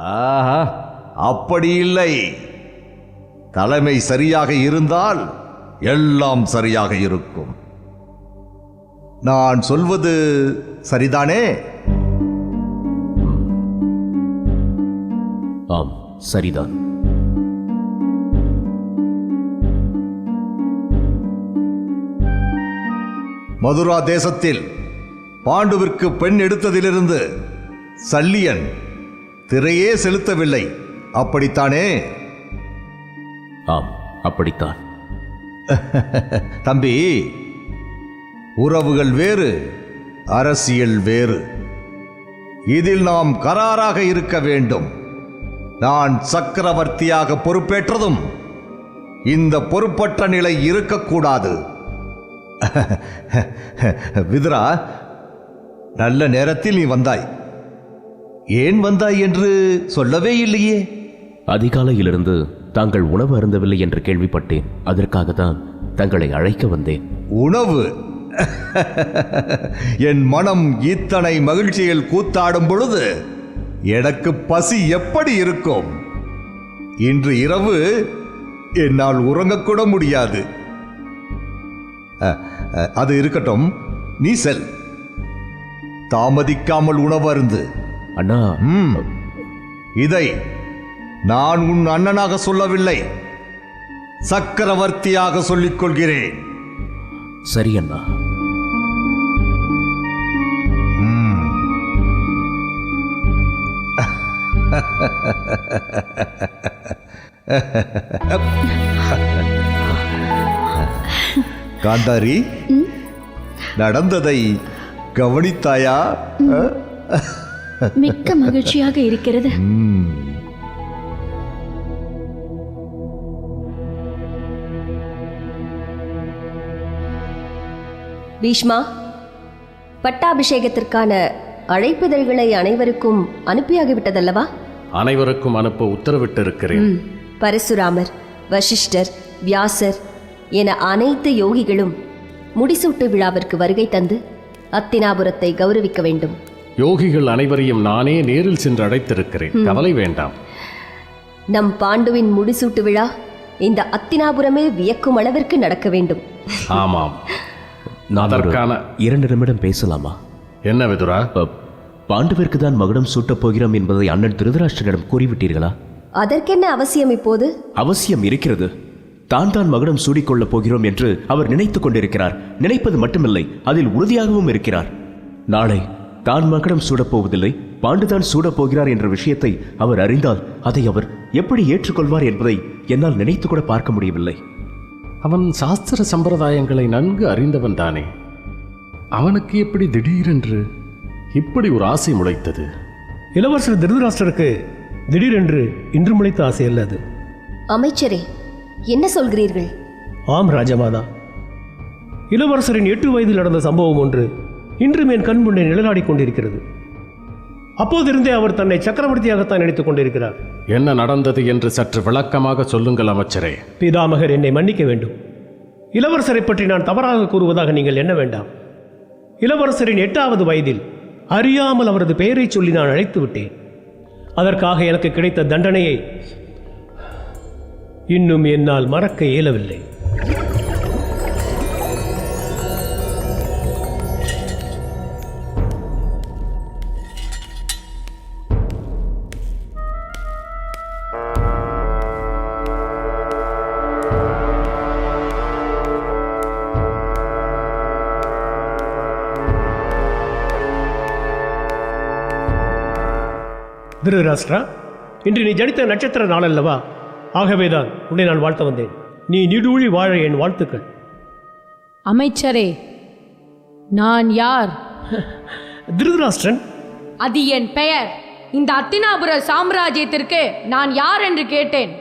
ஆஹா, அப்படி இல்லை. தலைமை சரியாக இருந்தால் எல்லாம் சரியாக இருக்கும். நான் சொல்வது சரிதானே? ஆம், சரிதான். மதுரா தேசத்தில் பாண்டுவிற்கு பெண் எடுத்ததிலிருந்து சல்லியன் திரையே செலுத்தவில்லை, அப்படித்தானே? ஆம், அப்படித்தான். தம்பி, உறவுகள் வேறு, அரசியல் வேறு. இதில் நாம் கராராக இருக்க வேண்டும். நான் சக்கரவர்த்தியாக பொறுப்பேற்றதும் இந்த பொறுப்பற்ற நிலை இருக்கக்கூடாது. விதுரா, நல்ல நேரத்தில் நீ வந்தாய். ஏன் வந்தாய் என்று சொல்லவே இல்லையே? அதிகாலையிலிருந்து தாங்கள் உணவு அருந்தவில்லை என்று கேள்விப்பட்டேன். அதற்காக தான் தங்களை அழைக்க வந்தேன். உணவு? என் மனம் இத்தனை மகிழ்ச்சியில் கூத்தாடும் பொழுது எனக்கு பசி எப்படி இருக்கும்? இன்று இரவு என்னால் உறங்கக்கூட முடியாது. அது இருக்கட்டும், நீ செல். தாமதிக்காமல் உணவு அருந்து. அண்ணா, இதை நான் உன் அண்ணனாக சொல்லவில்லை, சக்கரவர்த்தியாக சொல்லிக் கொள்கிறேன். சரி அண்ணா. காந்தாரி, நடந்ததை கவனித்தாயா? மிக்க மகிழ்ச்சியாக இருக்கிறது. பீஷ்மா, பட்டாபிஷேகத்திற்கான அழைப்பிதழ்களை அனைவருக்கும் அனுப்பியாகிவிட்டதல்லவா? அனைவருக்கும் அனுப்ப உத்தரவிட்டிருக்கிறேன். பரசுராமர், வசிஷ்டர், வியாசர் என அனைத்து யோகிகளும் முடிசூட்டு விழாவிற்கு வருகை தந்து அத்தினாபுரத்தை கௌரவிக்க வேண்டும். யோகிகள் அனைவரையும் நானே நேரில் சென்று அழைத்திருக்கிறேன். கவலை வேண்டாம். நம் பாண்டுவின் முடிசூட்டு விழா இந்த அத்தினாபுரமே வியக்கும் அளவிற்கு நடக்க வேண்டும். ஆமாம். அதற்கான 2 நிமிடம் பேசலாமா? என்ன விதுரா? பாண்டுவிற்கு தான் மகுடம் சூட்டப் போகிறோம் என்பதை அண்ணன் திருதராஷ்டிரனிடம் கூறிவிட்டீர்களா? அதற்கென்ன அவசியம் இப்போது? அவசியம் இருக்கிறது. தான் மகுடம் சூடிக்கொள்ளப் போகிறோம் என்று அவர் நினைத்துக் கொண்டிருக்கிறார். நினைப்பது மட்டுமில்லை, அதில் உறுதியாகவும் இருக்கிறார். நாளை தான் மகுடம் சூடப்போவதில்லை, பாண்டுதான் சூடப் போகிறார் என்ற விஷயத்தை அவர் அறிந்தால் அதை அவர் எப்படி ஏற்றுக்கொள்வார் என்பதை என்னால் நினைத்து கூட பார்க்க முடியவில்லை. அவன் சாஸ்திர சம்பிரதாயங்களை நன்கு அறிந்தவன் தானே. அவனுக்கு எப்படி திடீரென்று இப்படி ஒரு ஆசை முளைத்தது? இளவரசர் திருதராஷ்டிரருக்கு திடீரென்று இன்று முளைத்த ஆசை அல்ல அது. அமைச்சரே, என்ன சொல்கிறீர்கள்? ஆம் ராஜமாதா, இளவரசரின் 8 வயதில் நடந்த சம்பவம் ஒன்று இன்றும் என் கண் முன்னே நிழலாடிக் கொண்டிருக்கிறது. அப்போதிருந்தே அவர் தன்னை சக்கரவர்த்தியாகத்தான் நினைத்துக் கொண்டிருக்கிறார். என்ன நடந்தது என்று சற்று விளக்கமாக சொல்லுங்கள் அமைச்சரே. பிதாமகர், என்னை மன்னிக்க வேண்டும். இளவரசரை பற்றி நான் தவறாக கூறுவதாக நீங்கள் எண்ண வேண்டாம். இளவரசரின் 8வது வயதில் அறியாமல் அவரது பெயரை சொல்லி நான் அழைத்து விட்டேன். அதற்காக எனக்கு கிடைத்த தண்டனையை இன்னும் என்னால் மறக்க இயலவில்லை. திருதராஷ்டிரா, இன்று நீ ஜனித்த நட்சத்திர நாள் அல்லவா? ஆகவேதான் உன்னை நான் வாழ்த்த வந்தேன். நீ நீடூழி வாழ என் வாழ்த்துக்கள். அமைச்சரே, நான் யார்? திருதராஷ்டிரன். அது என் பெயர். இந்த அத்தினாபுர சாம்ராஜ்யத்திற்கு நான் யார் என்று கேட்டேன்.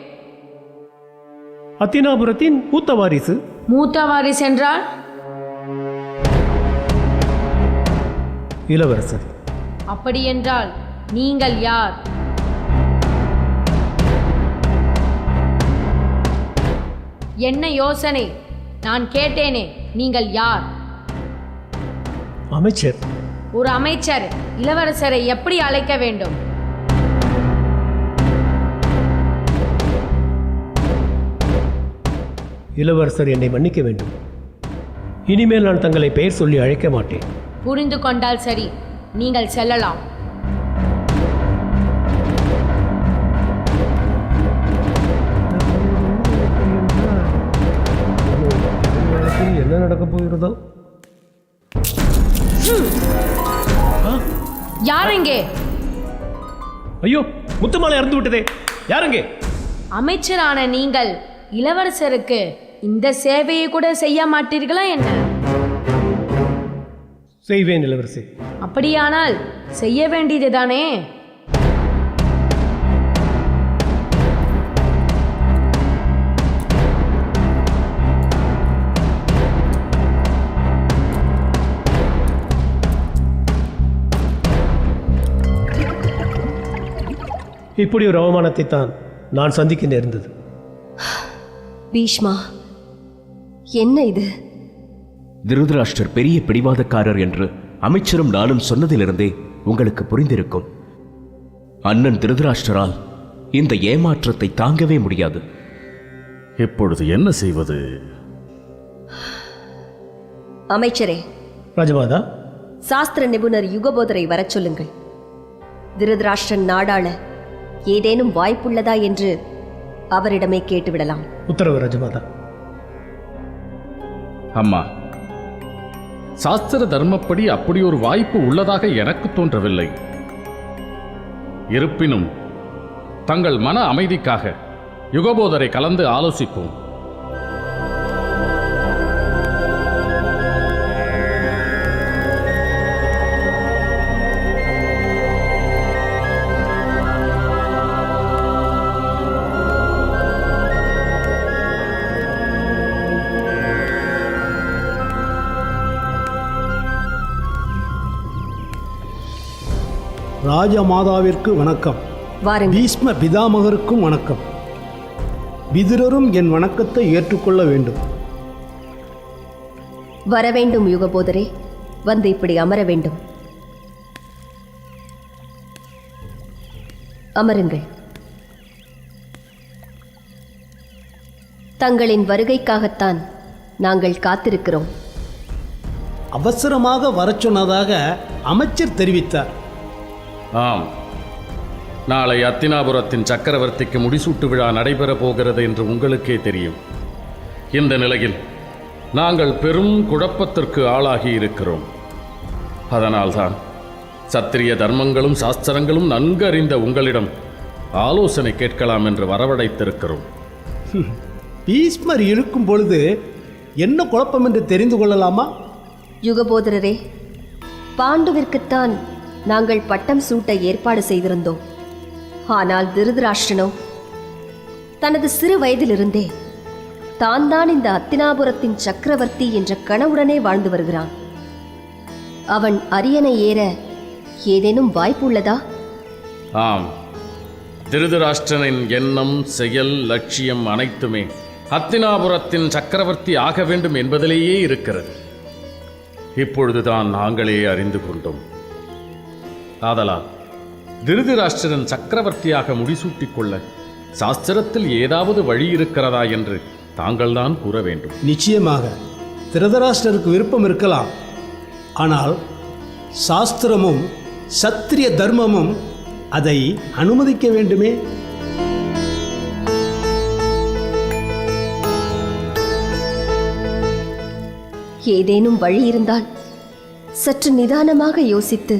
அத்தினாபுரத்தின் மூத்த வாரிசு. மூத்த வாரிசு என்றால்? இளவரசர். அப்படி என்றால் நீங்கள் யார்? என்ன யோசனை? நான் கேட்டேனே, நீங்கள் யார்? அமைச்சர். ஒரு அமைச்சர் இளவரசரை எப்படி அழைக்க வேண்டும்? இளவரசர் என்னை மன்னிக்க வேண்டும். இனிமேல் நான் தங்களை பெயர் சொல்லி அழைக்க மாட்டேன். புரிந்து கொண்டால் சரி, நீங்கள் செல்லலாம். என்ன நடக்க போகிறதோ? யாரெங்கே? ஐயோ, முத்துமாலை இறந்து விட்டதே. யாரெங்கே? அமைச்சரான நீங்கள் இளவரசருக்கு இந்த சேவையை கூட செய்ய மாட்டீர்களா என்ன? செய்வேன் இளவரசி. அப்படியானால் செய்ய வேண்டியதுதானே? இப்படி ஒரு அவமானத்தை தான் நான் சந்திக்க நேர்ந்தது. பீஷ்மா, என்ன இது? திருதராஷ்டிரர் பெரிய பிடிவாதக்காரர் என்று அமைச்சரும் நானும் சொன்னதிலிருந்தே உங்களுக்கு புரிந்திருக்கும். அண்ணன் திருதராஷ்டிரால் இந்த ஏமாற்றத்தை தாங்கவே முடியாது. இப்பொழுது என்ன செய்வது? அமைச்சரே, ராஜமாதா, சாஸ்திர நிபுணர் யுகபோதரை வரச் சொல்லுங்கள். திருதராஷ்டிரன் நாடாள ஏதேனும் வாய்ப்புள்ளதா என்று அவரிடமே கேட்டுவிடலாம். உத்தரவு ராஜமாதா. அம்மா, சாஸ்திர தர்மப்படி அப்படி ஒரு வாய்ப்பு உள்ளதாக எனக்கு தோன்றவில்லை. இருப்பினும் தங்கள் மன அமைதிக்காக யுகபோதரை கலந்து ஆலோசிப்போம். ராஜமாதாவிற்கு வணக்கம். வாருங்கள். பீஷ்ம பிதாமகருக்கும் வணக்கம். விதுரரும் என் வணக்கத்தை ஏற்றுக்கொள்ள வேண்டும். வரவேண்டும் யுகபோதரே, வந்து இப்படி அமர வேண்டும். அமருங்கள். தங்களின் வருகைக்காகத்தான் நாங்கள் காத்திருக்கிறோம். அவசரமாக வரச் சொன்னதாக அமைச்சர் தெரிவித்தார். ஆம், நாளை அத்தினாபுரத்தின் சக்கரவர்த்திக்கு முடிசூட்டு விழா நடைபெறப் போகிறது என்று உங்களுக்கே தெரியும். இந்த நிலையில் நாங்கள் பெரும் குழப்பத்திற்கு ஆளாகி இருக்கிறோம். அதனால்தான் சத்திரிய தர்மங்களும் சாஸ்திரங்களும் நன்கு அறிந்த உங்களிடம் ஆலோசனை கேட்கலாம் என்று வரவழைத்திருக்கிறோம். பீஷ்மர் இருக்கும் பொழுது என்ன குழப்பம் என்று தெரிந்து கொள்ளலாமா? யுகபோதரரே, பாண்டுவிற்குத்தான் நாங்கள் பட்டம் சூட்ட ஏற்பாடு செய்திருந்தோம். ஆனால் திருதராஷ்டிரனோ தனது சிறு வயதிலிருந்தே தான் இந்த அத்தினாபுரத்தின் சக்கரவர்த்தி என்ற கனவுடனே வாழ்ந்து வருகிறான். அவன் அரியணை ஏற ஏதேனும் வாய்ப்பு உள்ளதா? ஆம், திருதராஷ்டிரனின் எண்ணம், செயல், லட்சியம் அனைத்துமே அத்தினாபுரத்தின் சக்கரவர்த்தி ஆக வேண்டும் என்பதிலேயே இருக்கிறது. இப்பொழுதுதான் நாங்களே அறிந்து கொண்டோம். ஆதலால் திருதராஷ்டிரன் சக்கரவர்த்தியாக முடிசூட்டிக் கொள்ள சாஸ்திரத்தில் ஏதாவது வழி இருக்கிறதா என்று தாங்கள்தான் கூற வேண்டும். நிச்சயமாக திருதராஷ்டிரருக்கு விருப்பம் இருக்கலாம். ஆனால் சாஸ்திரமும் சத்திரிய தர்மமும் அதை அனுமதிக்க வேண்டுமே. ஏதேனும் வழி இருந்தால் சற்று நிதானமாக யோசித்து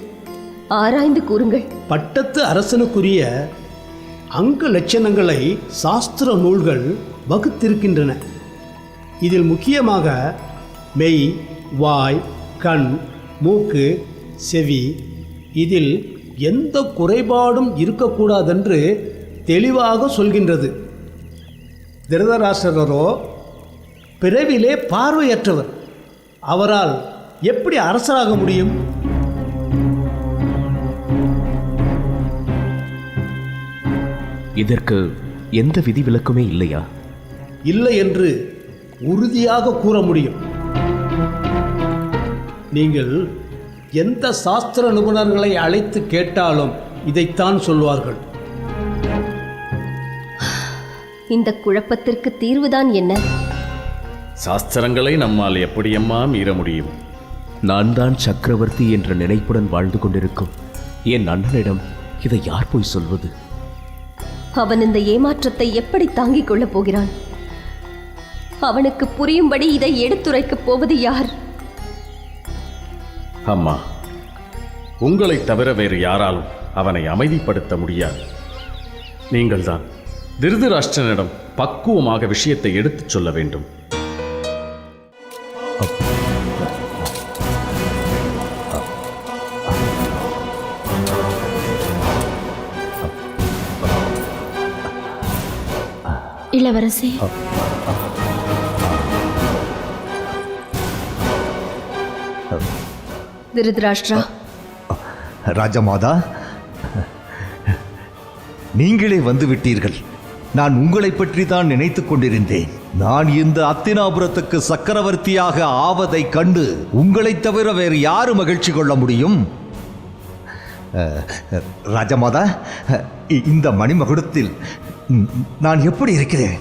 ஆராய்ந்து கூறுங்கள். பட்டத்து அரசனுக்குரிய அங்க லட்சணங்களை சாஸ்திர நூல்கள் வகுத்திருக்கின்றன. இதில் முக்கியமாக மெய், வாய், கண், மூக்கு, செவி இதில் எந்த குறைபாடும் இருக்கக்கூடாதென்று தெளிவாக சொல்கின்றது. திருதராஷ்டிரரோ பிறவிலே பார்வையற்றவர். அவரால் எப்படி அரசராக முடியும்? இதற்கு எந்த விதிவிலக்குமே இல்லையா? இல்லை என்று உறுதியாக கூற முடியும். நீங்கள் எந்த சாஸ்திர நிபுணர்களை அழைத்து கேட்டாலும் இதைத்தான் சொல்வார்கள். இந்த குழப்பத்திற்கு தீர்வுதான் என்ன? சாஸ்திரங்களை நம்மால் எப்படியம்மா மீற முடியும்? நான் தான் சக்கரவர்த்தி என்ற நினைப்புடன் வாழ்ந்து கொண்டிருக்கும் என் அண்ணனிடம் இதை யார் போய் சொல்வது? அவன் இந்த ஏமாற்றத்தை எப்படி தாங்கிக் கொள்ளப் போகிறான்? அவனுக்கு புரியும்படி இதை எடுத்துரைக்கப் போவது யார்? அம்மா, உங்களைத் தவிர வேறு யாராலும் அவனை அமைதிப்படுத்த முடியாது. நீங்கள்தான் திருதராஷ்டிரனிடம் பக்குவமாக விஷயத்தை எடுத்துச் சொல்ல வேண்டும். இளவரசி, திருதராஷ்டிரா, ராஜமாதா, நீங்களே வந்து விட்டீர்கள். நான் உங்களை பற்றி தான் நினைத்துக் கொண்டிருந்தேன். நான் இந்த அத்தினாபுரத்துக்கு சக்கரவர்த்தியாக ஆவதை கண்டு உங்களைத் தவிர வேறு யாரு மகிழ்ச்சி கொள்ள முடியும்? ராஜமாதா, இந்த மணிமகுடத்தில் நான் எப்படி இருக்கிறேன்?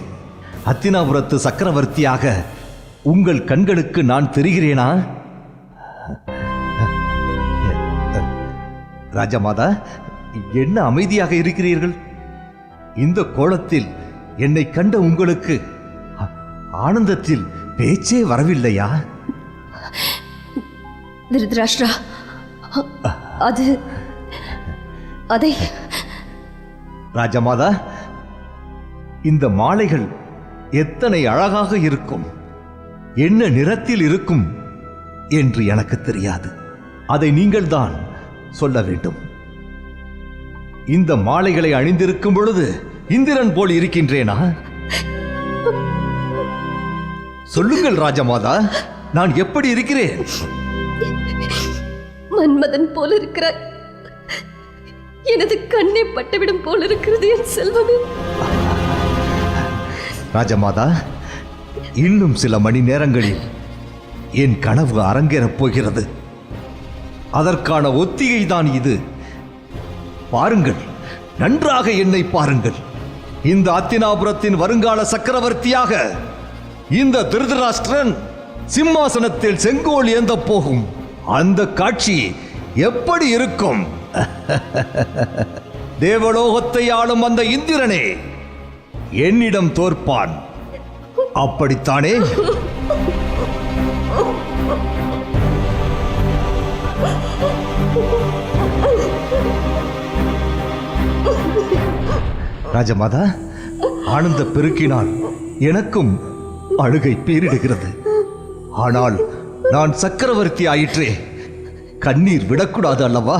அத்தினாபுரத்து சக்கரவர்த்தியாக உங்கள் கண்களுக்கு நான் தெரிகிறேனா? ராஜமாதா, என்ன அமைதியாக இருக்கிறீர்கள்? இந்த கோலத்தில் என்னை கண்ட உங்களுக்கு ஆனந்தத்தில் பேச்சே வரவில்லையா? திருதராஷ்டிரா, அதை ராஜமாதா, இந்த மாலைகள் எத்தனை அழகாக இருக்கும், என்ன நிறத்தில் இருக்கும் என்று எனக்கு தெரியாது. அதை நீங்கள் தான் சொல்ல வேண்டும். இந்த மாலைகளை அணிந்திருக்கும் பொழுது இந்திரன் போல் இருக்கின்றேனா? சொல்லுங்கள் ராஜமாதா, நான் எப்படி இருக்கிறேன்? மன்மதன் போல இருக்கிறாய். எனது கண்ணே பட்டுவிடும் போல இருக்கிறது என் செல்வமே. ராஜமாதா, இன்னும் சில மணி நேரங்களில் என் கனவு அரங்கேறப் போகிறது. அதற்கான ஒத்திகை தான் இது. பாருங்கள், நன்றாக என்னை பாருங்கள். இந்த அத்தினாபுரத்தின் வருங்கால சக்கரவர்த்தியாக இந்த திருதராஷ்டிரன் சிம்மாசனத்தில் செங்கோல் ஏந்த போகும் அந்த காட்சி எப்படி இருக்கும்? தேவலோகத்தை ஆளும் அந்த இந்திரனே என்னிடம் தோற்பான், அப்படித்தானே? ராஜமாதா, ஆனந்த பெருக்கினால் எனக்கும் அழுகை பேரிடுகிறது. ஆனால் நான் சக்கரவர்த்தி ஆயிற்றே, கண்ணீர் விடக்கூடாது அல்லவா?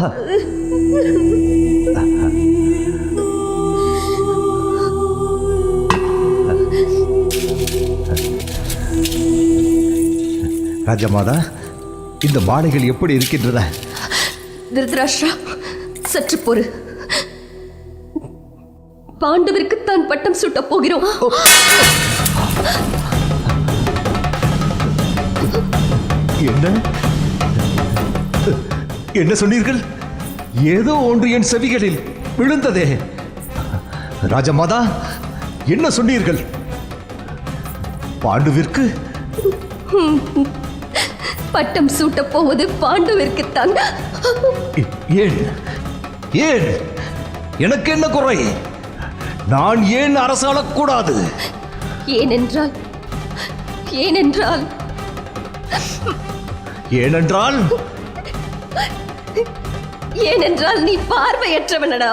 ராஜமாதா, இந்த மாலைகள் எப்படி இருக்கின்றன? திருதராஷ்டிரா, சற்று பொறு. பாண்டவருக்குத்தான் பட்டம் சூட்டப் போகிறோம். என்ன என்ன சொன்னீர்கள்? ஏதோ ஒன்று என் செவிகளில் விழுந்ததே. ராஜமாதா, என்ன சொன்னீர்கள்? பாண்டுவிற்கு பட்டம் சூட்டப் போவது பாண்டுவிற்குத்தான். ஏன் ஏன் எனக்கு என்ன குறை? நான் ஏன் அரசாளக்கூடாது? ஏனென்றால் ஏனென்றால் ஏனென்றால் ஏனென்றால் நீ பார்வையற்றவனடா.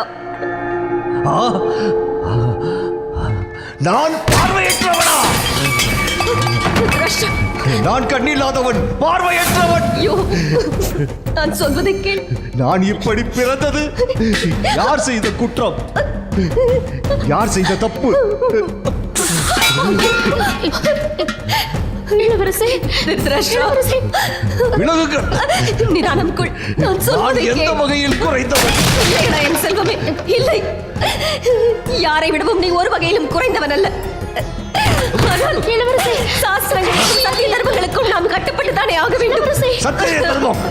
ஆ, நான் பார்வையற்றவனா? திருதராஷ்டிரா, நான் கண்ணில்லாதவன், பார்வையற்றவன். ஐயோ, நான் சொல்வதை கேள். நான் இப்படி பிறந்தது யார் செய்த குற்றம்? யார் செய்த தப்பு? இளவரசி, திருதராஷ்டிரா, விலகுங்கள். நிதானம் கொள். நான் நான் சொல்வதை எந்த கேள். வகையில் குறைந்தவன்? இல்லைடா என் செல்வமே, இல்லை. யாரை விடவும் நீ ஒரு வகையிலும் குறைந்தவன் அல்ல. ஆனால் இளவரசி, சாஸ்திரங்களுக்கும் சத்திய தர்மங்களுக்கும் நாம் கட்டுப்பட்டுத்தானே ஆக வேண்டும். சத்திரிய தர்மம்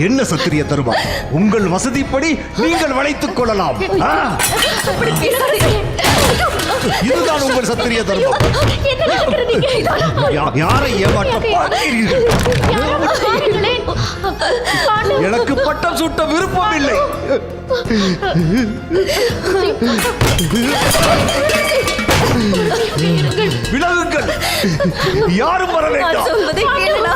என்ன? சத்திரிய தர்மம் உங்கள் வசதிப்படி நீங்கள் வளைத்துக் கொள்ளலாம். ஆ? அப்படி பேசாதே. இதுதான் உங்கள் சத்திரிய தர்மம். என்ன நடக்கிறீங்க? யாரை ஏமாற்ற பார்க்கிறீர்கள்? எனக்கு பட்டம் சூட்ட விருப்பம் இல்லை. விலகுங்கள், யாரும் வர நான் வேண்டாம். சொல்வதை கேளுடா.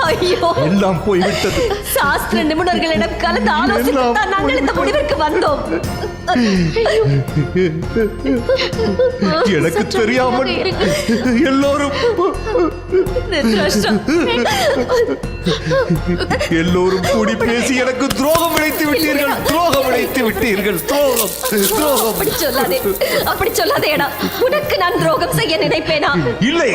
ஐயோ, எல்லாம் போய்விட்டது. சாஸ்திர நிபுணர்களிடம் கலந்து ஆலோசித்து தான் நாங்கள் இந்த முடிவிற்கு வந்தோம். எனக்கு தெரியாமல் எல்லோரும் திருதராஷ்டிரா, எல்லோரும் கூடி பேசி எனக்கு துரோகம் இழைத்து விட்டீர்கள். துரோகம் இழைத்து விட்டீர்கள். துரோகம், துரோகம். அப்படி சொல்லாதே, அப்படி சொல்லாதேடா. உனக்கு நான் துரோகம் செய்ய நினைப்பேனா? இல்லை,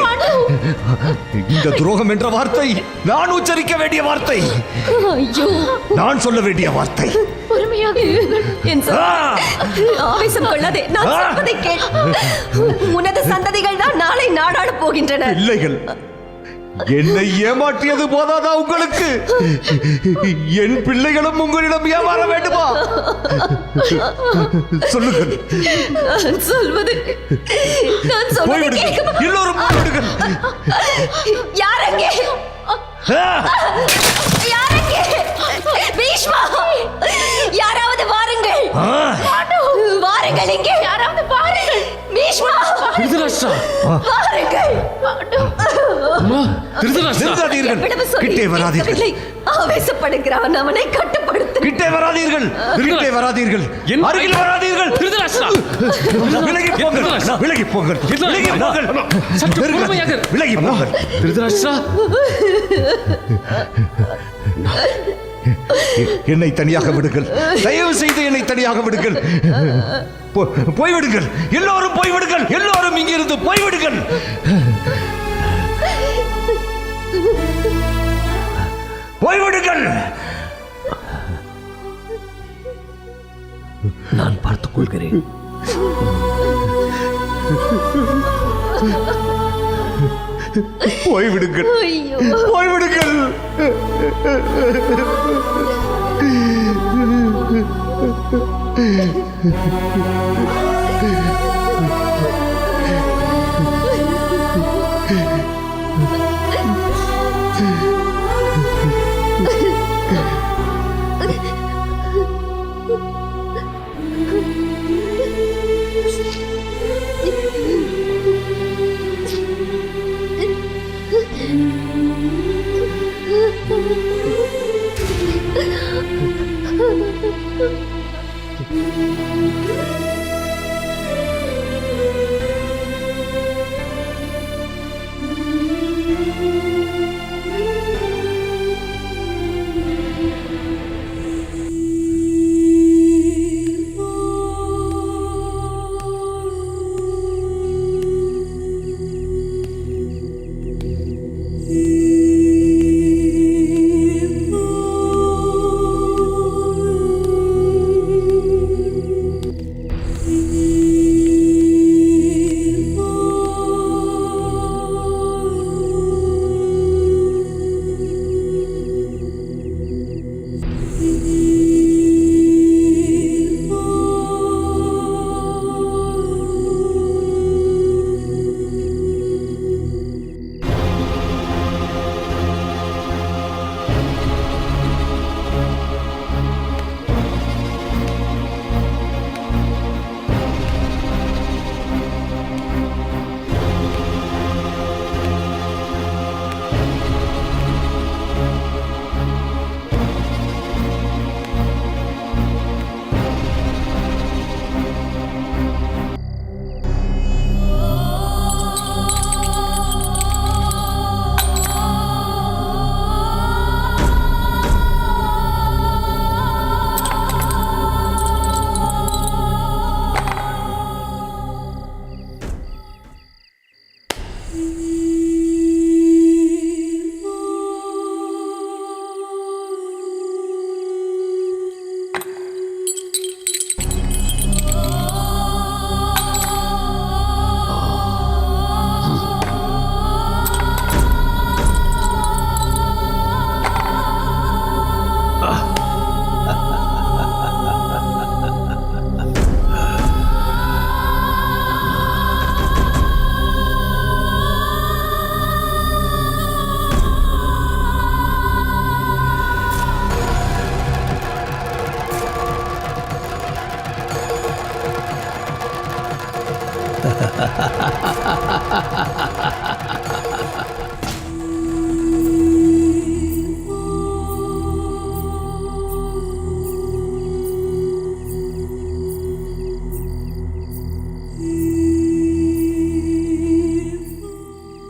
இந்த துரோகம் என்ற வார்த்தை நான் உச்சரிக்க வேண்டிய வார்த்தை, ஐயோ, நான் சொல்ல வேண்டிய வார்த்தை. என் சொல். ஆ! ஆவேசம் கொள்ளாதே, நான் ஆ! சொல்வதை கேள். உனது சந்ததிகள் தான் நாளை நாடாள போகின்றன. பிள்ளைகள், என்னை ஏமாற்றியது போதாதா உங்களுக்கு? என் பிள்ளைகளும் உங்களிடம் ஏமாற வேண்டுமா? சொல்லுங்கள். நான் சொல்வது போய்விடுங்கள், கேட்க எல்லோரும் போய்விடுங்கள். யார் அங்கே? ஆ! யார் அங்கே? பீஷ்மா, யாராவது வாருங்கள். ஆ! வாருங்கள், இங்கே யாராவது வாருங்கள். பீஷ்மா, திருதராஷ்டிரா, வாருங்கள். அம்மா, திருதராஷ்டிரா. நிறுத்தாதீர்கள். எவ்வளவு சொல்லி கிட்டே வராதீர்கள். கேட்கவில்லை. ஆவேசப்படுகிறான், அவனை கட்டுப்படுத்து. கிட்டே வராதீர்கள். கிட்டே வராதீர்கள். என்ன? அருகில் வராதீர்கள். திருதராஷ்டிரா, விலகி போங்கள். விலகி போங்கள். விலகி போங்கள். சற்று பொறுமையாக இரு. விலகி போங்கள். திருதராஷ்டிரா, என்னை தனியாக விடுங்கள். தயவு செய்து என்னை தனியாக விடுங்கள். போய்விடுங்கள். எல்லோரும் போய்விடுங்கள். எல்லோரும் இங்கிருந்து போய்விடுங்கள். போய்விடுங்கள். நான் பார்த்துக் கொள்கிறேன். போய்விடுங்கள். ஐயோ, போய்விடுங்கள்.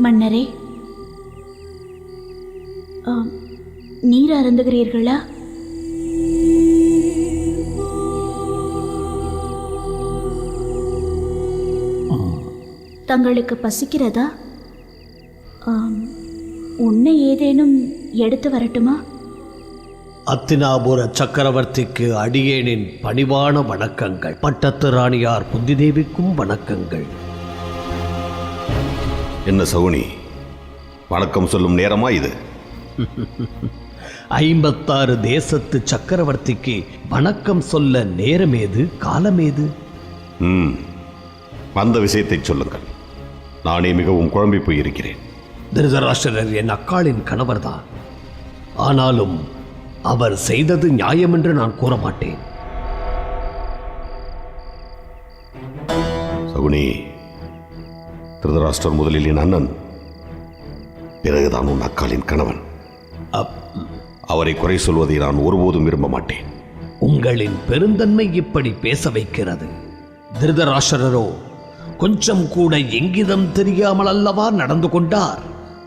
மன்னரே, நீர் அருந்துகிறீர்களா? தங்களுக்கு பசிக்கிறதா? உன்ன ஏதேனும் எடுத்து வரட்டுமா? அத்தினாபுர சக்கரவர்த்திக்கு அடியேனின் பணிவான வணக்கங்கள். பட்டத்து ராணியார் குந்தி தேவிக்கும் வணக்கங்கள். என்ன சகுனி, வணக்கம் சொல்லும் நேரமா இது? 56 தேசத்து சக்கரவர்த்திக்கு வணக்கம் சொல்ல நேரமேது, காலமேது? அந்த விஷயத்தை சொல்லுங்கள். நானே மிகவும் குழம்பி போயிருக்கிறேன். திருதராஷ்டிரர் என் அக்காளின் கணவர்தான். ஆனாலும் அவர் செய்தது நியாயம் என்று நான் கூற மாட்டேன். சகுனி, திருதராஷ்டிரர் முதலில் என் அண்ணன், பிறகுதான் உன் அக்காளின் கணவன். அவரை குறை சொல்வதை நான் ஒருபோதும் விரும்ப மாட்டேன். உங்களின் பெருந்தன்மை இப்படி பேச வைக்கிறது. திருதராஷ்டிரரோ கொஞ்சம் கூட எங்கிதம் தெரியாமல் அல்லவா நடந்து கொண்டார்,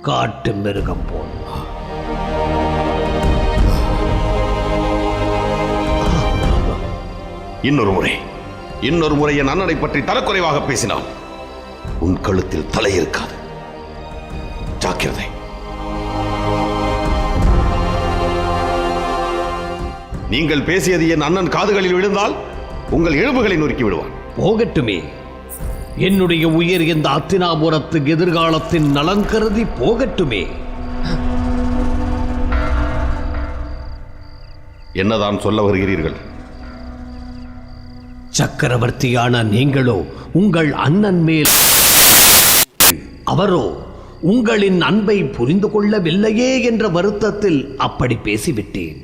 காட்டு மிருகம் போல். இன்னொரு முறை என் அண்ணனை பற்றி தரக்குறைவாக பேசினால் உன் கழுத்தில் தலை இருக்காது. ஜாக்கிரதை. நீங்கள் பேசியது என் அண்ணன் காதுகளில் விழுந்தால் உங்கள் எலும்புகளை நொறுக்கி விடுவான். போகட்டுமே, என்னுடைய உயிர் இந்த அத்தினாபுரத்து எதிர்காலத்தின் நலன் கருதி போகட்டுமே. என்னதான் சொல்ல வருகிறீர்கள்? சக்கரவர்த்தியான நீங்களோ உங்கள் அண்ணன் மேல், அவரோ உங்களின் அன்பை புரிந்து கொள்ளவில்லையே என்ற வருத்தத்தில் அப்படி பேசிவிட்டேன்.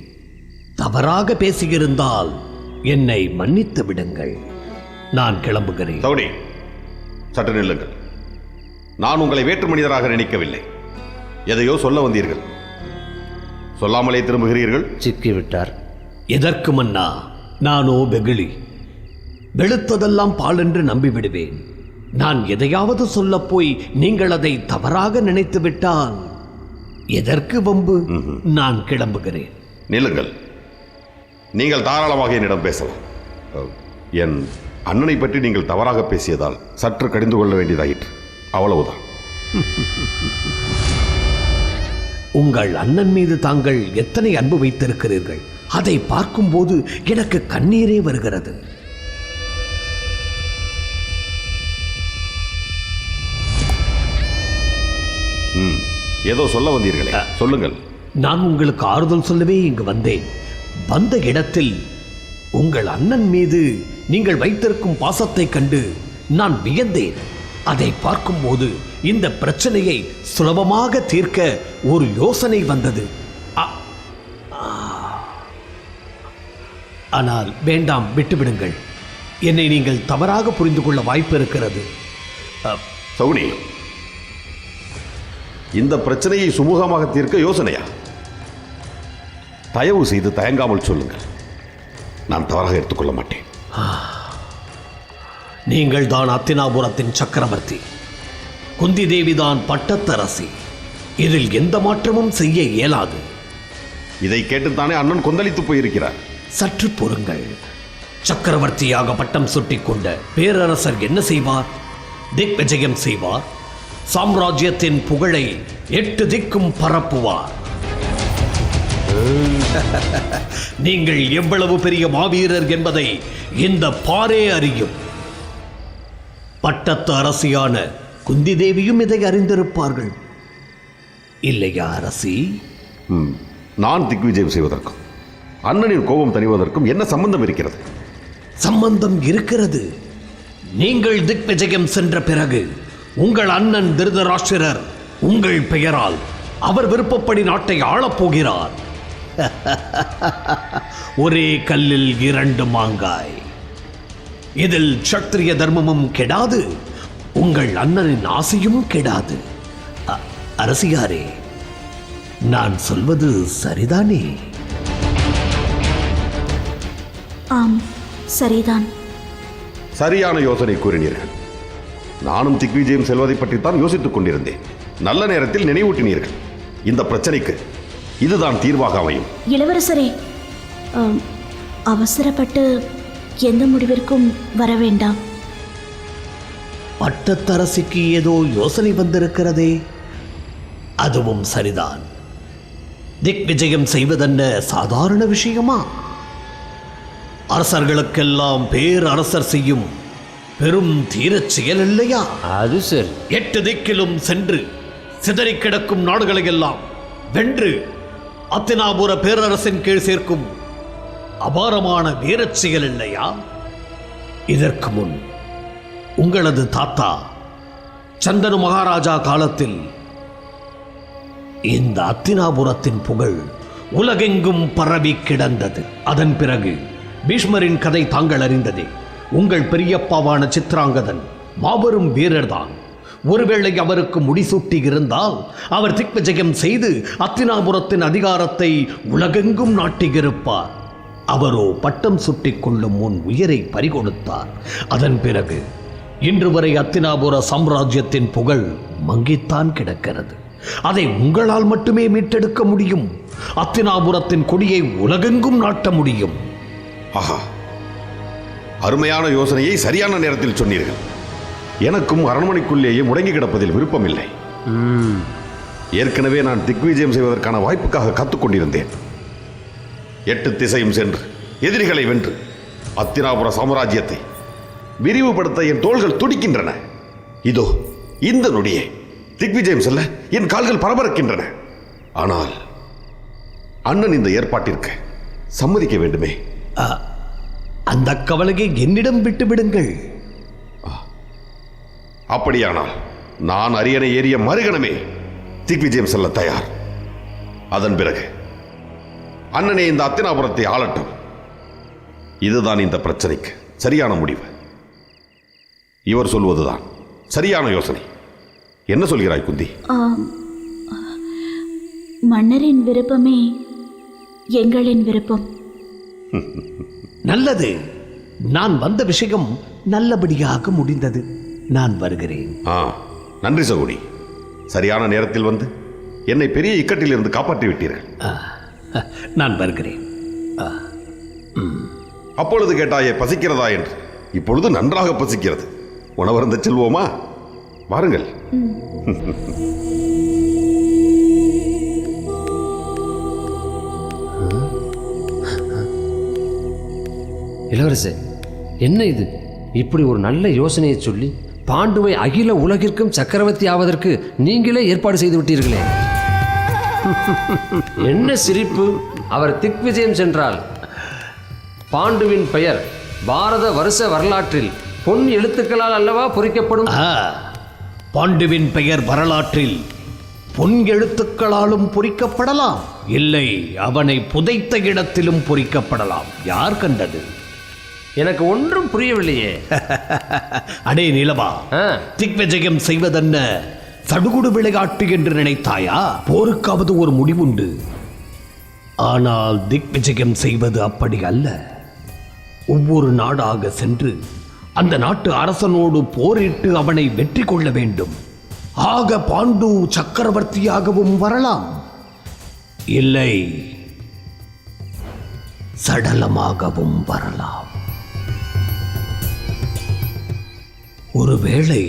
தவறாக பேசியிருந்தால் என்னை மன்னித்து விடுங்கள். நான் கிளம்புகிறேன். சவுடி, சற்று நில்லுங்கள். நான் உங்களை வேற்று மனிதராக நினைக்கவில்லை. எதையோ சொல்ல வந்தீர்கள், சொல்லாமலே திரும்புகிறீர்கள். சிக்கிவிட்டார். எதற்கு மன்னா? நானோ வெகுளி. வெளுத்ததெல்லாம் பால் என்று நம்பிவிடுவேன். நான் எதையாவது சொல்ல போய் நீங்கள் அதை தவறாக நினைத்து விட்டால் எதற்கு வம்பு? நான் கிளம்புகிறேன். நில்லுங்கள். நீங்கள் தாராளமாக என்னிடம் பேசலாம். என் அண்ணனை பற்றி நீங்கள் தவறாக பேசியதால் சற்று கடிந்து கொள்ள வேண்டியதாயிற்று, அவ்வளவுதான். உங்கள் அண்ணன் மீது தாங்கள் எத்தனை அன்பு வைத்திருக்கிறீர்கள், அதை பார்க்கும்போது எனக்கு கண்ணீரே வருகிறது. ஏதோ சொல்ல வந்தீர்களே, சொல்லுங்கள். நான் உங்களுக்கு ஆறுதல் சொல்லவே இங்கு வந்தேன். வந்த இடத்தில் உங்கள் அண்ணன் மீது நீங்கள் வைத்திருக்கும் பாசத்தை கண்டு நான் வியந்தேன். அதை பார்க்கும்போது இந்த பிரச்சனையை சுலபமாக தீர்க்க ஒரு யோசனை வந்தது. ஆனால் வேண்டாம், விட்டுவிடுங்கள். என்னை நீங்கள் தவறாக புரிந்து கொள்ள வாய்ப்பு இருக்கிறது. சகுனி, இந்த பிரச்சனையை சுமூகமாக தீர்க்க யோசனையா? தயவு செய்து தயங்காமல் சொல்லுங்கள். நான் தவறாக எடுத்துக்கொள்ள மாட்டேன். நீங்கள் தான் அத்தினாபுரத்தின் சக்கரவர்த்தி, குந்தி தேவிதான் பட்டத்தரசி. இதில் எந்த மாற்றமும் செய்ய இயலாது. இதை கேட்டுத்தானே அண்ணன் கொந்தளித்து போயிருக்கிறார். சற்று பொறுங்கள். சக்கரவர்த்தியாக பட்டம் சுட்டிக் கொண்ட பேரரசர் என்ன செய்வார்? திக்விஜயம் செய்வார். சாம்ராஜ்யத்தின் புகழை 8 திக்கும் பரப்புவார். நீங்கள் எவ்வளவு பெரிய மாவீரர் என்பதை இந்த பாரே அறியும். பட்டத்து அரசியான குந்தி தேவியும் இதை அறிந்திருப்பார்கள், இல்லையா அரசி? நான் திக்விஜயம் செய்வதற்கும் அண்ணனின் கோபம் தணிவதற்கும் என்ன சம்பந்தம் இருக்கிறது? சம்பந்தம் இருக்கிறது. நீங்கள் திக்விஜயம் சென்ற பிறகு உங்கள் அண்ணன் திருதராஷ்டிரர் உங்கள் பெயரால் அவர் விருப்பப்படி நாட்டை ஆளப்போகிறார். ஒரே கல்லில் 2 மாங்காய். இதில் சத்திரிய தர்மமும் கெடாது, உங்கள் அண்ணனின் ஆசையும் கெடாது. அரசியாரே, நான் சொல்வது சரிதானே? ஆம், சரிதான். சரியான யோசனை கூறினீர்கள். நானும் திக்விஜயம் செல்வதை பற்றித்தான் யோசித்துக் கொண்டிருந்தேன். நல்ல நேரத்தில் நினைவூட்டினீர்கள். இந்த பிரச்சனைக்கு இதுதான் தீர்வாக அமையும். இளவரசரே, அவசரப்பட்டு எந்த முடிவிற்கும் வர வேண்டாம். பட்டத்தரசிக்கு ஏதோ யோசனை வந்திருக்கிறதே. அதுவும் சரிதான். திக்விஜயம் செய்வதென்ன சாதாரண விஷயமா? அரசர்களுக்கெல்லாம் பேரரசர் செய்யும் பெரும் தீரச் செயல் இல்லையா? அது சரி. 8 திக்கிலும் சென்று சிதறி கிடக்கும் நாடுகளையெல்லாம் வென்று அத்தினாபுர பேரரசின் கீழ் சேர்க்கும் அபாரமான வீரச் செயல் இல்லையா? இதற்கு முன் உங்களது தாத்தா சந்தனு மகாராஜா காலத்தில் இந்த அத்தினாபுரத்தின் புகழ் உலகெங்கும் பரவி கிடந்தது. அதன் பிறகு பீஷ்மரின் கதை தாங்கள் அறிந்ததே. உங்கள் பெரியப்பாவான சித்ராங்கதன் மாபெரும் வீரர்தான். ஒருவேளை அவருக்கு முடிசூட்டி இருந்தால் அவர் திக்விஜயம் செய்து அத்தினாபுரத்தின் அதிகாரத்தை உலகெங்கும் நாட்டியிருப்பார். அவரோ பட்டம் சுட்டிக் கொள்ளும் முன் உயிரை பறிகொடுத்தார். அதன் பிறகு இன்று வரை அத்தினாபுர சாம்ராஜ்யத்தின் புகழ் மங்கித்தான் கிடக்கிறது. அதை உங்களால் மட்டுமே மீட்டெடுக்க முடியும். அத்தினாபுரத்தின் கொடியை உலகெங்கும் நாட்ட முடியும். ஆஹா, அருமையான யோசனையை சரியான நேரத்தில் சொன்னீர்கள். எனக்கும் அரண்மனைக்குள்ளேயே முடங்கி கிடப்பதில் விருப்பமில்லை. ஏற்கனவே நான் திக்விஜயம் செய்வதற்கான வாய்ப்புக்காக காத்துக்கொண்டிருந்தேன். 8 திசையும் சென்று எதிரிகளை வென்று அத்தினாபுர சாம்ராஜ்யத்தை விரிவுபடுத்த என் தோள்கள் துடிக்கின்றன. இதோ இந்த நொடியே திக்விஜயம் செல்ல என் கால்கள் பரபரக்கின்றன. ஆனால் அண்ணன் இந்த ஏற்பாட்டிற்கு சம்மதிக்க வேண்டுமே. அந்த கவலையை என்னிடம் விட்டு விடுங்கள். அப்படியானால் நான் அரியணை ஏறிய மறுகணமே திக்விஜயம் செல்ல தயார். அதன் பிறகு அண்ணனே இந்த அத்தினாபுரத்தை ஆளட்டும். இதுதான் இந்த பிரச்சனைக்கு சரியான முடிவு. இவர் சொல்வதுதான் சரியான யோசனை. என்ன சொல்கிறாய் குந்தி? மன்னரின் விருப்பமே எங்களின் விருப்பம். நல்லது. நான் வந்த விஷயம் நல்லபடியாக முடிந்தது. நான் வருகிறேன். நன்றி சகோடி. சரியான நேரத்தில் வந்து என்னை பெரிய இக்கட்டில் இருந்து காப்பாற்றி விட்டீர்கள். நான் வருகிறேன். அப்பொழுது கேட்டாயே பசிக்கிறதா என்று. இப்பொழுது நன்றாக பசிக்கிறது. உணவருந்த செல்வோமா? வாருங்கள். இளவரசே, என்ன இது? இப்படி ஒரு நல்ல யோசனையை சொல்லி பாண்டுவை அகில உலகிற்கும் சக்கரவர்த்தி ஆவதற்கு நீங்களே ஏற்பாடு செய்து விட்டீர்களே. என்ன சிரிப்பு! அவர் திக்விஜயம் சென்றால் பாண்டுவின் பெயர் பாரத வருஷ வரலாற்றில் பொன் எழுத்துக்களால் அல்லவா பொறிக்கப்படும். பாண்டுவின் பெயர் வரலாற்றில் பொன் எழுத்துக்களாலும் பொறிக்கப்படலாம். இல்லை, அவனை புதைத்த இடத்திலும் பொறிக்கப்படலாம். யார் கண்டது? எனக்கு ஒன்றும் புரியவில்லையே. அடே நிலவா, திக்விஜயம் செய்வதென்ன சடுகுடு விளையாட்டு என்று நினைத்தாயா? போருக்காவது ஒரு முடிவுண்டு. ஆனால் திக்விஜயம் செய்வது அப்படி அல்ல. ஒவ்வொரு நாடாக சென்று அந்த நாட்டு அரசனோடு போரிட்டு அவனை வெற்றி கொள்ள வேண்டும். ஆக பாண்டு சக்கரவர்த்தியாகவும் வரலாம். இல்லை, சடலமாகவும் வரலாம். ஒருவேளை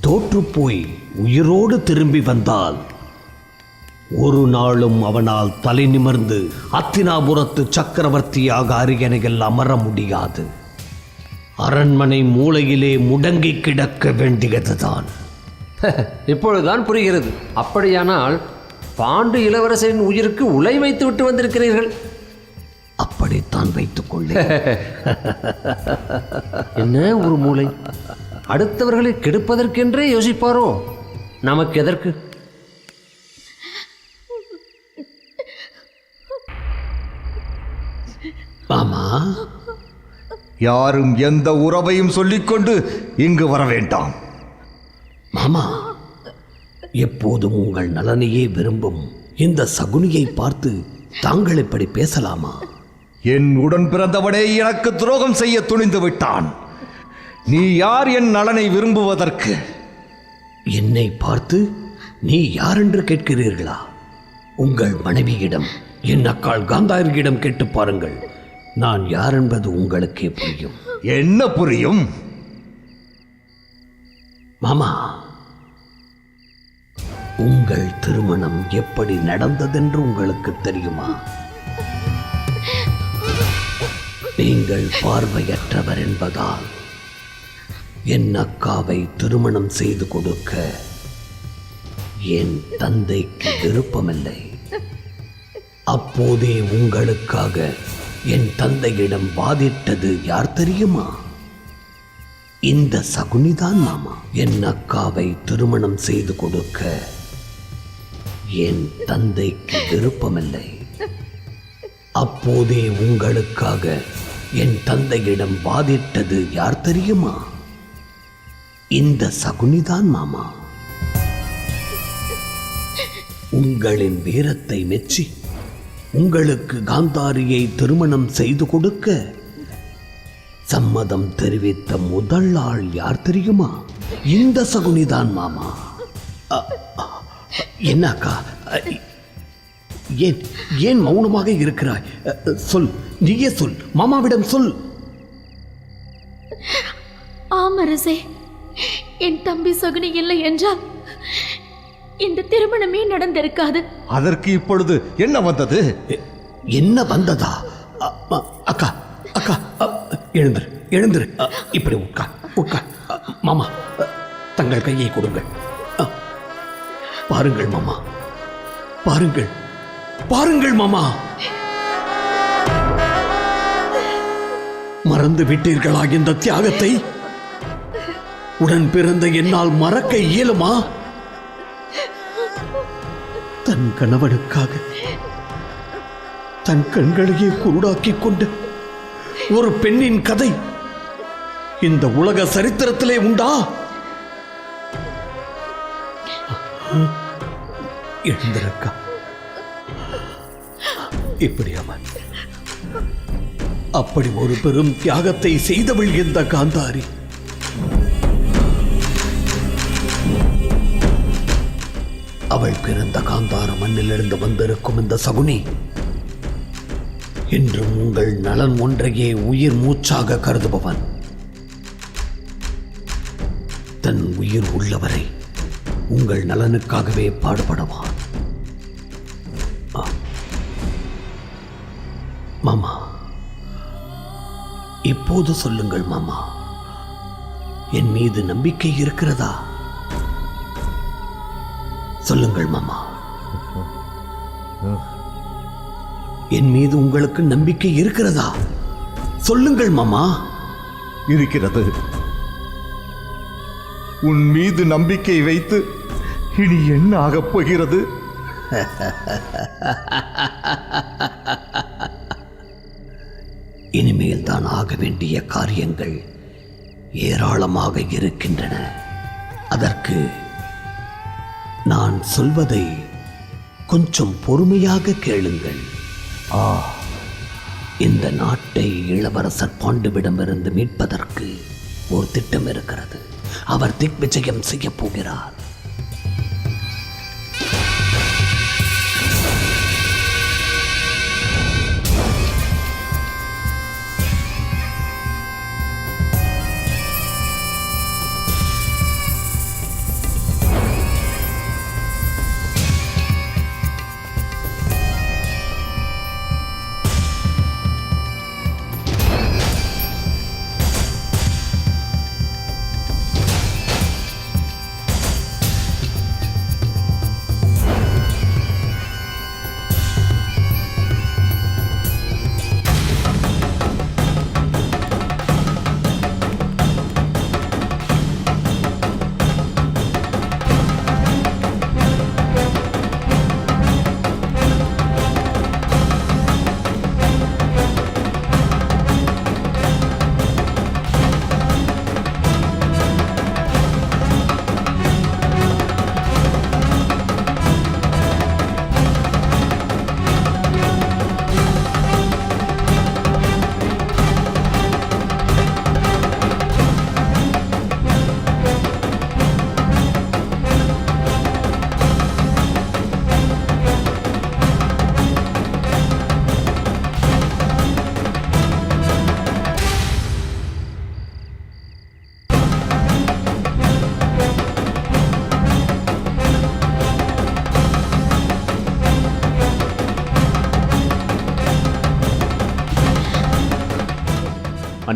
தோற்றுப்போய் உயிரோடு திரும்பி வந்தால் ஒரு நாளும் அவனால் தலை நிமிர்ந்து அத்தினாபுரத்து சக்கரவர்த்தியாக அரியணையில் அமர முடியாது. அரண்மனை மூலையிலே முடங்கி கிடக்க வேண்டியதுதான். இப்பொழுதுதான் புரிகிறது. அப்படியானால் பாண்டு இளவரசரின் உயிருக்கு உலை வைத்து விட்டு வந்திருக்கிறீர்கள். அப்படித்தான் வைத்துக் கொள்ள. என்ன ஒரு மூளை! அடுத்தவர்களை கெடுப்பதற்கென்றே யோசிப்பாரோ? நமக்கு எதற்கு? மாமா, யாரும் எந்த உறவையும் சொல்லிக்கொண்டு இங்கு வர வேண்டாம். மாமா, எப்போதும் உங்கள் நலனையே விரும்பும் இந்த சகுனியை பார்த்து தாங்கள் இப்படி பேசலாமா? என் உடன் பிறந்தவனே எனக்கு துரோகம் செய்ய துணிந்து விட்டான். நீ யார் என் நலனை விரும்புவதற்கு? என்னை பார்த்து நீ யார் என்று கேட்கிறீர்களா? உங்கள் மனைவியிடம், என் அக்காள் காந்தாரியிடம் கேட்டு பாருங்கள். நான் யார் என்பது உங்களுக்கே புரியும். என்ன புரியும்? மாமா, உங்கள் திருமணம் எப்படி நடந்ததென்று உங்களுக்கு தெரியுமா? நீங்கள் பார்வையற்றவர் என்பதால் என் அக்காவை திருமணம் செய்து கொடுக்க என் தந்தைக்கு விருப்பமில்லை. அப்போதே உங்களுக்காக என் தந்தையிடம் வாதிட்டது யார் தெரியுமா? இந்த சகுனிதான் மாமா. என் அக்காவை திருமணம் செய்து கொடுக்க என் தந்தைக்கு விருப்பமில்லை. அப்போதே உங்களுக்காக என் தந்தையிடம் வாதிட்டது யார் தெரியுமா? இந்த சகுனிதான் மாமா. உங்களின் வீரத்தை மெச்சி உங்களுக்கு காந்தாரியை திருமணம் செய்து கொடுக்க சம்மதம் தெரிவித்த முதல் ஆள் யார் தெரியுமா? இந்த சகுனிதான் மாமா. என்னக்கா, ஏன் ஏன் மௌனமாக இருக்கிறாய்? சொல், நீயே சொல், மாமாவிடம் சொல். ஆமரசே, என் தம்பி சகுனி இல்லை என்றால் இந்த திருமணமே நடந்திருக்காது. அதற்கு இப்பொழுது என்ன வந்தது? என்ன வந்ததா? அக்கா, அக்கா, எழுந்திரு, எழுந்திரு. இப்படி உட்கார், உட்கார். மாமா, தங்கள் கையை கொடுங்கள். பாருங்கள் மாமா, பாருங்கள், பாருங்கள் மாமா. மறந்து விட்டீர்களா இந்த தியாகத்தை? உடன் பிறந்த என்னால் மறக்க இயலுமா? தன் கணவனுக்காக தன் கண்களையே குருடாக்கிக் கொண்ட ஒரு பெண்ணின் கதை இந்த உலக சரித்திரத்திலே உண்டா? எழுந்திருக்கா, இப்படி அவன் அப்படி ஒரு பெரும் தியாகத்தை செய்தவள் இந்த காந்தாரி. அவள் பிறந்த காந்தார மண்ணிலிருந்து வந்திருக்கும் இந்த சகுனி என்றும் உங்கள் நலன் ஒன்றையே உயிர் மூச்சாக கருதுபவன். தன் உயிர் உள்ளவரை உங்கள் நலனுக்காகவே பாடுபடுவான். மாமா, இப்போது சொல்லுங்கள் மாமா, என் மீது நம்பிக்கை இருக்கிறதா? சொல்லுங்கள் மாமா, என் மீது உங்களுக்கு நம்பிக்கை இருக்கிறதா? சொல்லுங்கள் மாமா. இருக்கிறது. உன் மீது நம்பிக்கை வைத்து இனி என்ன ஆகப் போகிறது? இனிமேல் தான் ஆக வேண்டிய காரியங்கள் ஏராளமாக இருக்கின்றன. அதற்கு நான் சொல்வதை கொஞ்சம் பொறுமையாக கேளுங்கள். இந்த நாட்டை இளவரசர் பாண்டுவிடமிருந்து மீட்பதற்கு ஒரு திட்டம் இருக்கிறது. அவர் திக்விஜயம் செய்ய போகிறார்.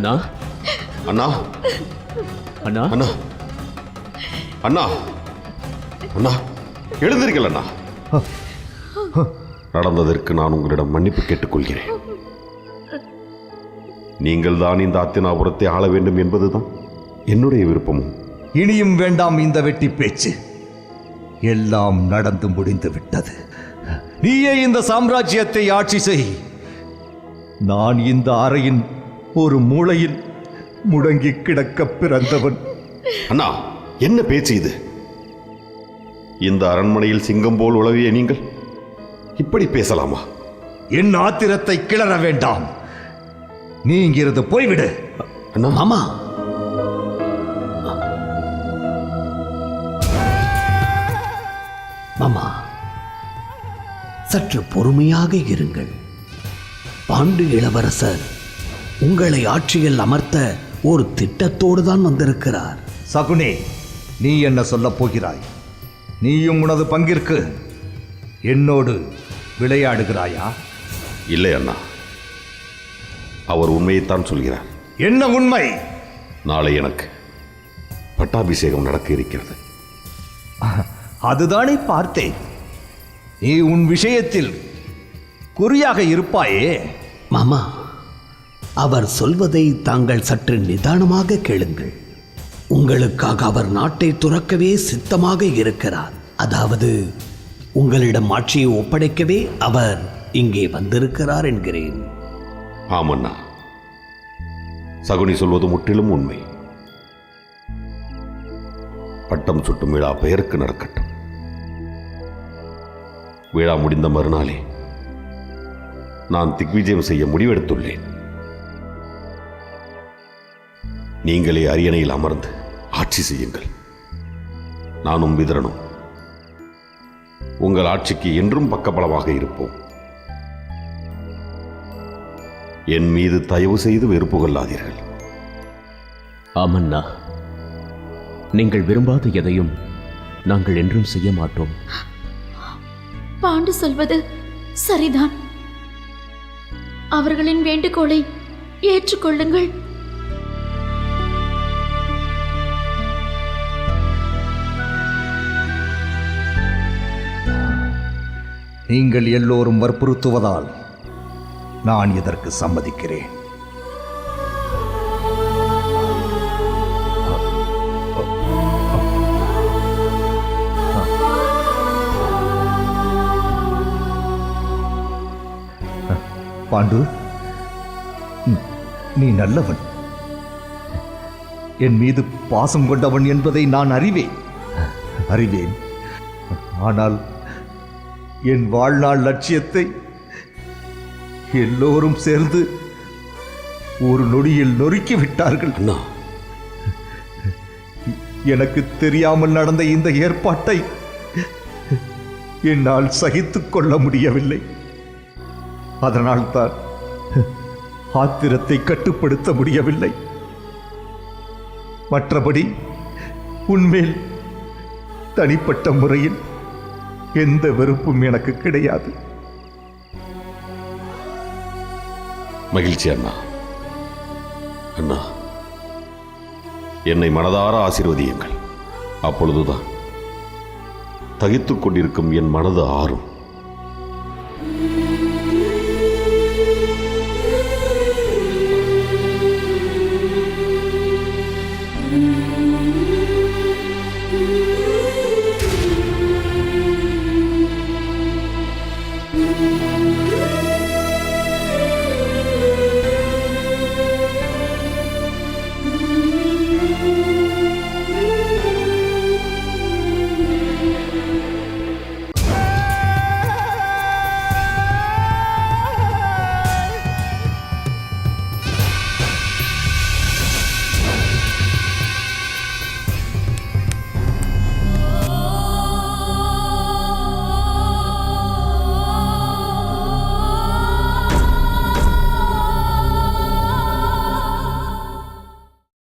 அண்ணா அண்ணா அண்ணா அண்ணா அண்ணா அண்ணா எழுந்திருக்கல அண்ணா. நடந்ததற்கு நான் உங்களிடம் மன்னிப்பு கேட்டுக்கொள்கிறேன். நீங்கள் தான் இந்த அத்தினாபுரத்தை ஆள வேண்டும் என்பதுதான் என்னுடைய விருப்பமும். இனியும் வேண்டாம் இந்த வெட்டி பேச்சு. எல்லாம் நடந்து முடிந்து விட்டது. நீயே இந்த சாம்ராஜ்யத்தை ஆட்சி செய். நான் இந்த அறையின் ஒரு மூலையில் முடங்கி கிடக்க பிறந்தவன். அண்ணா, என்ன பேச்சு இது? இந்த அரண்மனையில் சிங்கம் போல் உளவிய நீங்கள் இப்படி பேசலாமா? என் ஆத்திரத்தை கிளற வேண்டாம். நீ இங்கிருந்து போய்விடு. அண்ணா மாமா, மாமா, சற்று பொறுமையாக இருங்கள். பாண்டு இளவரசர் உங்களை ஆட்சியில் அமர்த்த ஒரு திட்டத்தோடு தான் வந்திருக்கிறார். சகுனே, நீ என்ன சொல்லப் போகிறாய்? நீயும் உனது பங்கிற்கு என்னோடு விளையாடுகிறாயா? இல்லை அண்ணா, அவர் உண்மையைத்தான் சொல்கிறார். என்ன உண்மை? நாளை எனக்கு பட்டாபிஷேகம் நடக்க இருக்கிறது. அதுதானே பார்த்தேன். நீ உன் விஷயத்தில் குறியாக இருப்பாயே. மாமா, அவர் சொல்வதை தாங்கள் சற்று நிதானமாக கேளுங்கள். உங்களுக்காக அவர் நாட்டை துறக்கவே சித்தமாக இருக்கிறார். அதாவது உங்களிடம் ஆட்சியை ஒப்படைக்கவே அவர் இங்கே வந்திருக்கிறார் என்கிறேன். ஆமண்ணா, சகுனி சொல்வது முற்றிலும் உண்மை. பட்டம் சுட்டும் விழா பெயருக்கு நடக்கட்டும். விழா முடிந்த மறுநாளே நான் திக்விஜயம் செய்ய முடிவெடுத்துள்ளேன். நீங்களே அரியணையில் அமர்ந்து ஆட்சி செய்யுங்கள். நானும் விதரனும் உங்கள் ஆட்சிக்கு என்றும் பக்கபலமாக இருப்போம். என் மீது தயவு செய்து வெறுப்பு கொள்ளாதீர்கள். ஆமண்ணா, நீங்கள் விரும்பாத எதையும் நாங்கள் என்றும் செய்ய மாட்டோம். பாண்டு சொல்வது சரிதான். அவர்களின் வேண்டுகோளை ஏற்றுக்கொள்ளுங்கள். நீங்கள் எல்லோரும் வற்புறுத்துவதால் நான் இதற்கு சம்மதிக்கிறேன். பாண்டு, நீ நல்லவன், என் மீது பாசம் கொண்டவன் என்பதை நான் அறிவேன். ஆனால் என் வாழ்நாள் லட்சியத்தை எல்லோரும் சேர்ந்து ஒரு நொடியில் நொறுக்கி விட்டார்கள். அண்ணா, எனக்கு தெரியாமல் நடந்த இந்த ஏற்பாட்டை என்னால் சகித்துக் கொள்ள முடியவில்லை. அதனால்தான் ஆத்திரத்தை கட்டுப்படுத்த முடியவில்லை. மற்றபடி உன்மேல் தனிப்பட்ட முறையில் எந்த வெறுப்பும் எனக்கு கிடையாது. மகிழ்ச்சி அண்ணா. அண்ணா, என்னை மனதார ஆசீர்வதியுங்கள். அப்பொழுதுதான் தகித்துக் கொண்டிருக்கும் என் மனது ஆறும்.